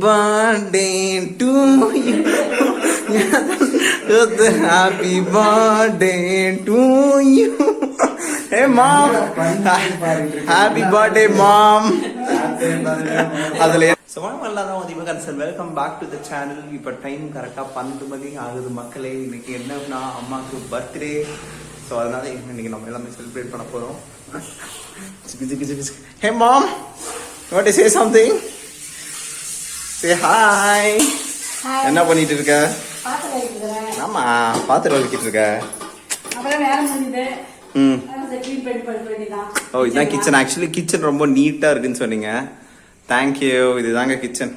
Birthday to you. Happy birthday to you. Hey mom, happy birthday mom. அதுல welcome back to the channel. இப்போ time கரெக்டாக 12 மணி ஆகுது மக்களே. இன்னைக்கு என்னன்னா அம்மாவுக்கு பர்த்டே. ஸோ அதனால இன்னைக்கு நம்ம எல்லாமே செலிப்ரேட் பண்ண போகிறோம். ஹே மாம், you want to say something? Say hi. என்ன பண்ணிட்டு இருக்க? ஆமா, பாத்திரம் வலிக்கிட்டு இருக்க. ஓ, இதுதான் கிச்சன். ஆக்சுவலி கிச்சன் ரொம்ப நீட்டா இருக்குன்னு சொன்னீங்க. தேங்க்யூ. இதுதாங்க கிச்சன்.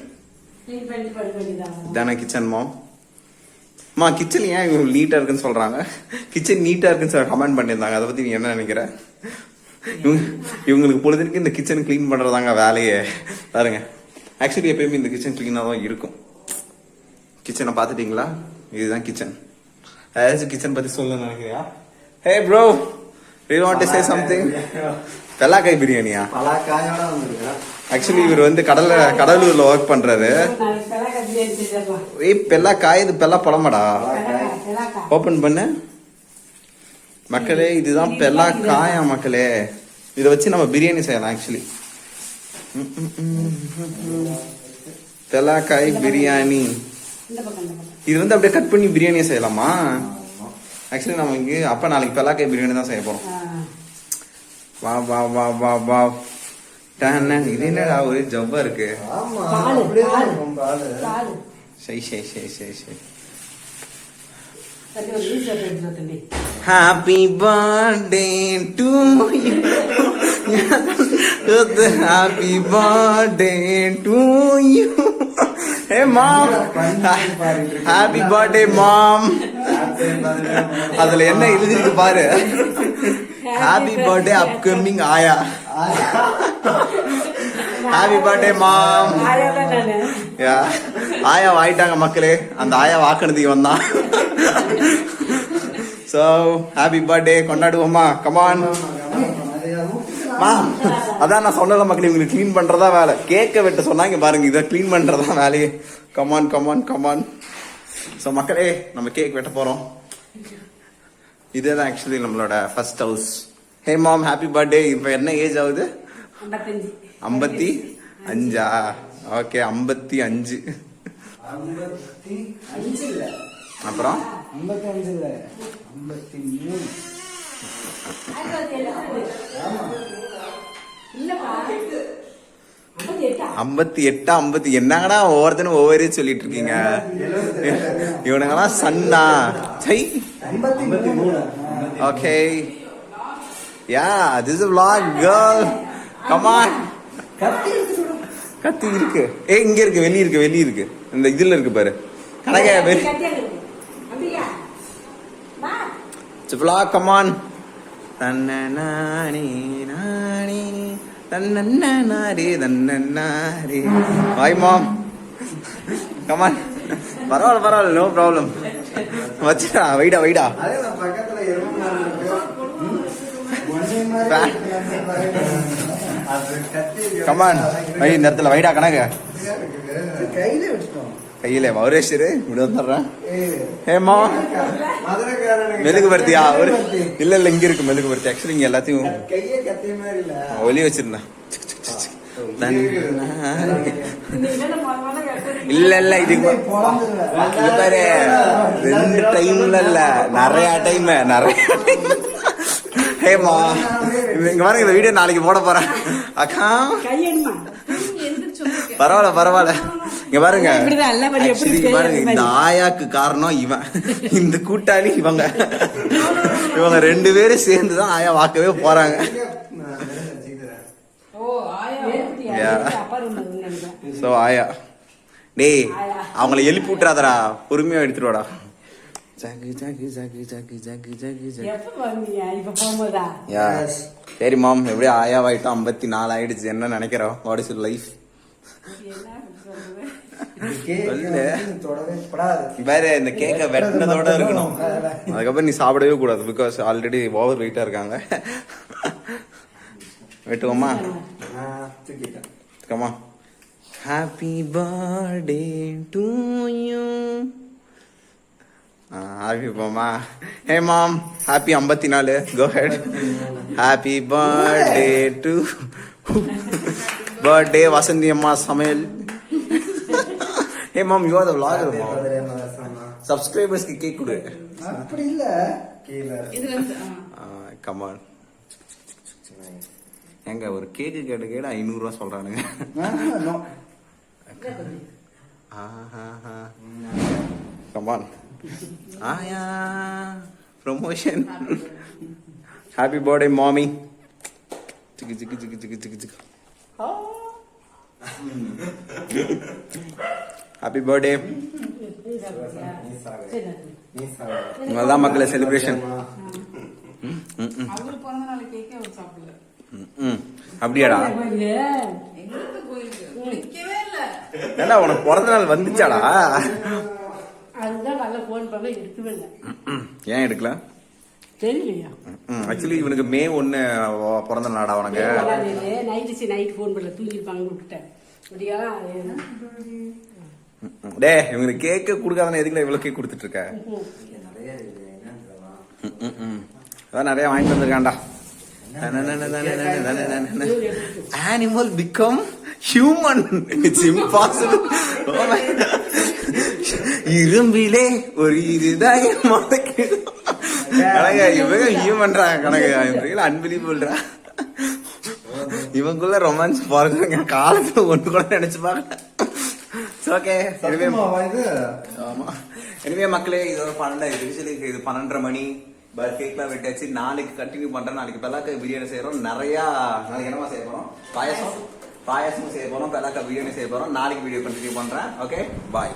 இதான கிச்சன் மாம். அம்மா, கிச்சன் ஏன் இவங்க நீட்டா இருக்குன்னு சொல்றாங்க? கிச்சன் நீட்டா இருக்குன்னு சொல்ல கமெண்ட் பண்ணியிருந்தாங்க. அதை பத்தி நீ என்ன நினைக்கிற? இவங்களுக்கு பொழுதுக்கு இந்த கிச்சன் கிளீன் பண்றதாங்க வேலையே. பாருங்க, ஆக்சுவலி எப்பயுமே இந்த கிச்சன் கிளீனா தான் இருக்கும். கிச்சனை பாத்துட்டீங்களா? இதுதான் கிச்சன். ஏதாச்சும் கிச்சன் பத்தி சொல்ல நினைக்கிறியா? ஹே bro, you want to say something? பெல்லாக்காய் பிரியாணியா? ஆக்சுவலி இவர் வந்து கடலூர்ல ஒர்க் பண்றாரு. ஏய், பெல்லாக்காய் இது பெல்லா பழமாடா. ஓபன் பண்ணு மக்களே. இதுதான் பெல்லாக்காயா மக்களே. இதை வச்சு நம்ம பிரியாணி செய்யலாம். ஆக்சுவலி பெல்லாக்காய் பிரியாணி. இது வந்து அப்படியே கட் பண்ணி பிரியாணியை செய்யலாமா? ஆக்சுவலி நம்ம இங்க அப்ப நாளைக்கு பெல்லாக்காய் பிரியாணி தான் செய்ய போறோம். வா வா வா வா வா. இது என்னடா ஒரு ஜவ்வா இருக்கு. Happy birthday to you. Happy birthday to you. Hey mom, happy birthday mom. அதுல என்ன எழுதிருக்கு பாரு. ஹாப்பி பர்த்டே அப்கமிங் ஆயா. Happy birthday mom. ஆயா ஆயிட்டாங்க மக்களே. அந்த ஆயா வாக்குனதுக்கு வந்தான். சோ ஹாப்பி பர்த்டே கொண்டாடுவோமா? Come on mom. அதான் நான் சொன்னல மக்களே, இவங்களுக்கு கிளீன் பண்றதா வேலை. கேக்க வெட்ட சொன்னாங்க பாருங்க, இதை கிளீன் பண்றதா வேலையே. Come on come on come on. ஸோ மக்களே, நம்ம கேக் வெட்ட போறோம். இதுதான் ஆக்சுவலி நம்மளோட ஃபர்ஸ்ட் ஹவுஸ். ஹே மாம், ஹாப்பி பர்த்டே. இப்போ என்ன ஏஜ் ஆகுது? 55. ஓகே, 55. அப்புறம் 58. 50 என்னங்கடா ஒவ்வொருத்தனும் ஒவ்வொரு சொல்லிட்டு இருக்கீங்க. இவனுங்கெல்லாம் சன்னா. Okay, yeah, this is vlog girl. come on. கத்தி இருக்கு. ஏய், இங்க இருக்கு, வெளிய இருக்கு, வெளிய இருக்கு. இந்த இதுல இருக்கு பாரு. Kanaka very vlog. come on. தன்னனானே நானே தன்னன்னாரே தன்னன்னாரே. Hi mom, come on. பரவாயில்ல பரவாயில்ல, நோ ப்ராப்ளம். வச்சுடா, வைடா வைடா. கமான், வை இந்த இடத்துல வைடா. கணக்கு கையில வௌரேஷரு இப்படி வந்துடுறேன். ஏமா மெழுகு பருத்தியா? ஒரு இல்ல இல்ல, இங்க இருக்கு மெழுகு பருத்தி. ஆக்சுவலி இங்க எல்லாத்தையும் ஒலி வச்சிருந்தேன். இல்ல இல்ல, இதுக்கு பாரு, 2 டைம்ல இல்ல, நிறைய டைம் நிறைய. ஹேமா, இங்க பாருங்க, இந்த வீடியோ நாளைக்கு போட போறேன். அக்கா பரவாயில்ல பரவாயில்ல. இங்க பாருங்க, பாருங்க, இந்த ஆயாக்கு காரணம் இவன், இந்த கூட்டாளி இவங்க. இவங்க 2 பேரும் சேர்ந்துதான் ஆயா வாக்கவே போறாங்க. சோ ஆயா, டேய் அவங்கள எழுப்பி விட்டுறாதடா, பொறுமையா எடுத்துருவாடா. சரி மாம், எப்படியும் ஆயாவாயிட்டோம். 54 ஆயிடுச்சு. என்ன நினைக்கிறோம்? What is your life? வேற இந்த கேக்க வெட்டினதோட இருக்கணும். அதுக்கப்புறம் நீ சாப்பிடவே கூடாது. பிகாஸ் ஆல்ரெடி ஓவர் வெயிட்டா இருக்காங்க. வெட்டுவோமா? Come on happy birthday to you. Happy மாமா. Hey mom, happy 54. Go ahead. Happy birthday to birthday Vasanthi அம்மா சமையல். Hey mom, you are the vlogger mom. சப்ஸ்கிரைபர்ஸ்க்கு கேக் கொடு. அப்படி இல்ல, கம் ஆன். எங்க ஒரு கேக்கு கேட 500 ரூபா சொல்றானுங்க. Come on. ஆயா ப்ரமோஷன். ஹாப்பி பர்த்டே மாமி. சிக்கு சிக்கு சிக்கு சிக்கு சிக்கு சிக்கு. Happy birthday. அதான் மக்களே செலிப்ரேஷன். அப்படியாடா? ஏண்டா உனக்கு பிறந்த நாள் வந்துச்சாடா? ஏன் எடுக்கல? ஆக்சுவலி இவனுக்கு May 1 பிறந்த நாடா உனக்கு? டே இவங்களுக்கு கேக்க குடுக்காதானே, எதுக்குல இவ்வளவு கேக் கொடுத்துட்டு இருக்க? அதான் நிறைய வாங்கிட்டு வந்திருக்காண்டா. Animal become human. It's impossible. இரும்பிலே ஒரு இதுதான் இவங்க ஹியூமன்ரா கணக்கு. அன்பிலீவபிள்ரா. இவங்குள்ள ரொமான்ஸ் பாருங்க, காலத்துல ஒன்று கூட நினைச்சு பாக்க. ஓகே எனிவே மக்களே, இதோட 12 மணி. கேக்லாம் வெட்டாச்சு. நாளைக்கு கண்டினியூ பண்றேன். நாளைக்கு பெலாக்க பிரியாணி செய்யறோம். நிறைய நாளைக்கு என்னமா செய்ய போறோம்? பாயசமும் செய்ய போறோம். பெலாக்க பிரியாணி செய்ய போறோம். நாளைக்கு வீடியோ கண்டினியூ பண்றேன். Okay bye.